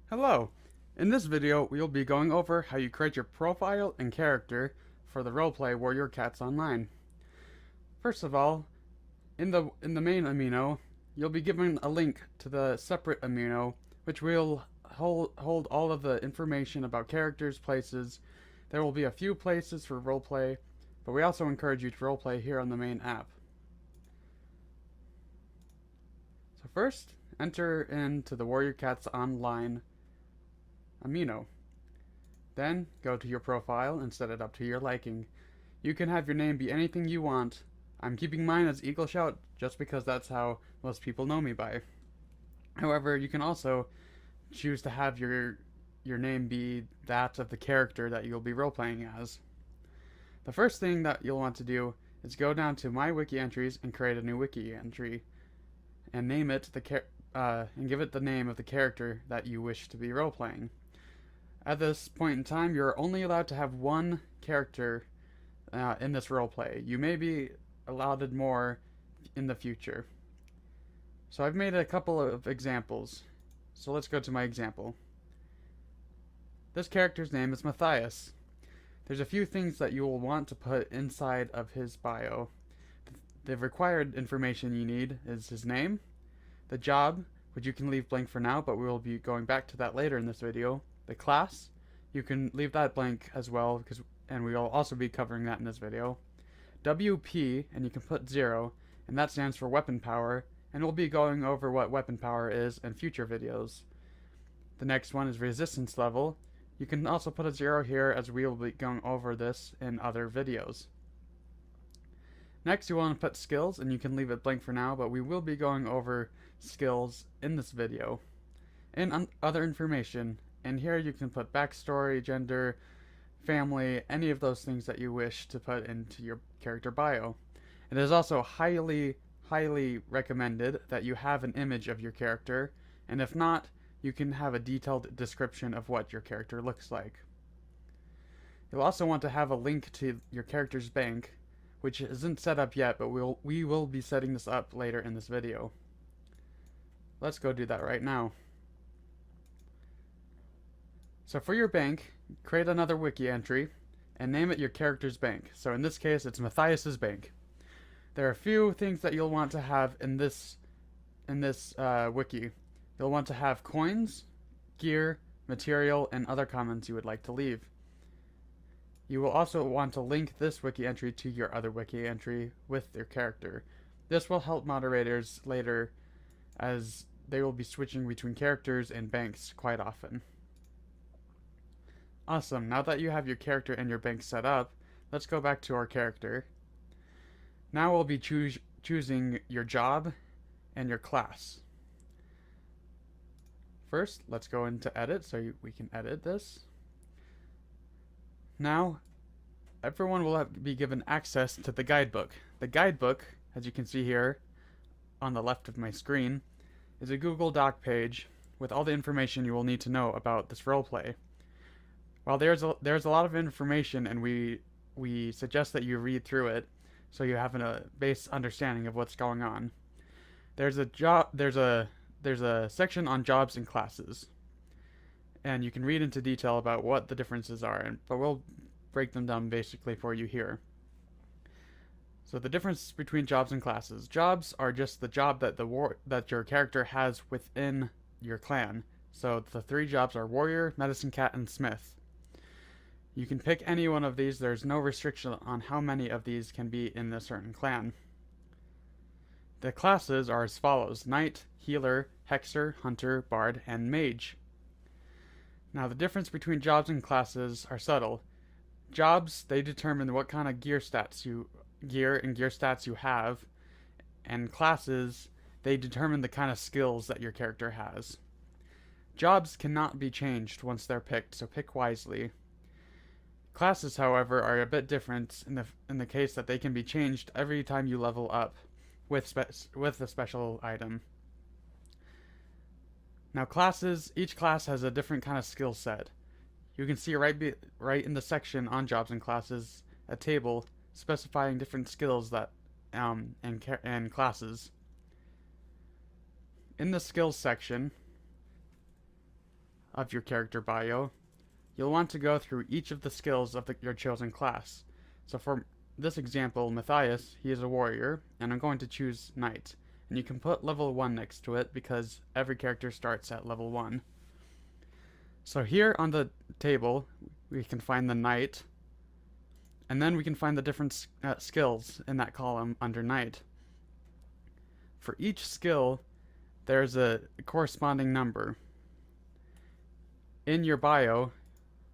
Hello! In this video, we'll be going over how you create your profile and character for the roleplay Warrior Cats Online. First of all, in the main amino, you'll be given a link to the separate amino, which will hold all of the information about characters, places. There will be a few places for roleplay, but we also encourage you to roleplay here on the main app. So first, enter into the Warrior Cats Online amino. Then go to your profile and set it up to your liking. You can have your name be anything you want. I'm keeping mine as Eagle Shout just because that's how most people know me by. However, you can also choose to have your name be that of the character that you'll be roleplaying as. The first thing that you'll want to do is go down to My Wiki Entries and create a new wiki entry and name it and give it the name of the character that you wish to be roleplaying. At this point in time, you're only allowed to have one character in this roleplay. You may be allotted more in the future. So I've made a couple of examples. So let's go to my example. This character's name is Matthias. There's a few things that you will want to put inside of his bio. The required information you need is his name, the job, which you can leave blank for now, but we will be going back to that later in this video. The class, you can leave that blank as well, and we will also be covering that in this video. WP, and you can put 0, and that stands for weapon power, and we'll be going over what weapon power is in future videos. The next one is resistance level. You can also put a 0 here, as we will be going over this in other videos. Next, you want to put skills, and you can leave it blank for now, but we will be going over skills in this video. And other information. And here you can put backstory, gender, family, any of those things that you wish to put into your character bio. It is also highly recommended that you have an image of your character, and if not, you can have a detailed description of what your character looks like. You'll also want to have a link to your character's bank, which isn't set up yet, but we will be setting this up later in this video. Let's go do that right now. So for your bank, create another wiki entry and name it your character's bank. So in this case, it's Matthias's bank. There are a few things that you'll want to have in this wiki. You'll want to have coins, gear, material, and other comments you would like to leave. You will also want to link this wiki entry to your other wiki entry with your character. This will help moderators later, as they will be switching between characters and banks quite often. Awesome, now that you have your character and your bank set up, let's go back to our character. Now we'll be choosing your job and your class. First, let's go into edit so we can edit this. Now, everyone will be given access to the guidebook. The guidebook, as you can see here on the left of my screen, is a Google Doc page with all the information you will need to know about this roleplay. While there's a lot of information, and we suggest that you read through it so you have a base understanding of what's going on. There's a section on jobs and classes, and you can read into detail about what the differences are, but we'll break them down basically for you here. So the difference between jobs and classes. Jobs are just the job that your character has within your clan. So the 3 jobs are Warrior, Medicine Cat, and Smith. You can pick any one of these. There's no restriction on how many of these can be in a certain clan. The classes are as follows: Knight, Healer, Hexer, Hunter, Bard, and Mage. Now the difference between jobs and classes are subtle. Jobs, they determine what kind of gear and gear stats you have, and classes, they determine the kind of skills that your character has. Jobs cannot be changed once they're picked, so pick wisely. Classes, however, are a bit different in the case that they can be changed every time you level up with a special item. Now each class has a different kind of skill set. You can see right in the section on jobs and classes a table specifying different skills that and classes. In the skills section, of your character bio, you'll want to go through each of the skills of your chosen class. So for this example, Matthias, he is a warrior, and I'm going to choose knight. And you can put level 1 next to it because every character starts at level 1. So here on the table, we can find the knight, and then we can find the different skills in that column under knight. For each skill, there's a corresponding number. In your bio,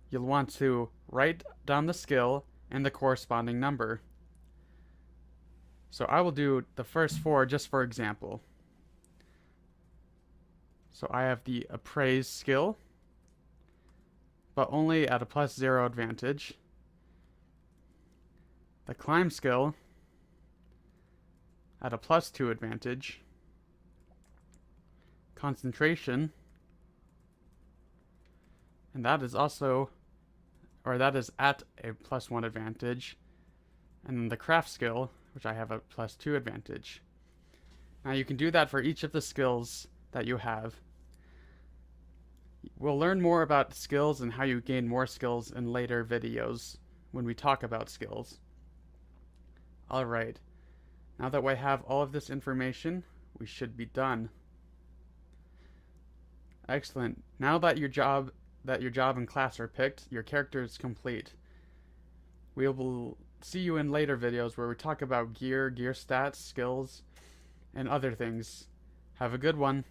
you'll want to write down the skill and the corresponding number. So I will do the first 4 just for example. So I have the appraise skill, but only at a +0 advantage. The climb skill at a +2 advantage. Concentration, and that is also, or that is at a +1 advantage. And then the craft skill, which I have a +2 advantage. Now you can do that for each of the skills that you have. We'll learn more about skills and how you gain more skills in later videos when we talk about skills. Alright, now that we have all of this information, we should be done. Excellent. Now that your job and class are picked, your character is complete. We will see you in later videos where we talk about gear stats, skills, and other things. Have a good one.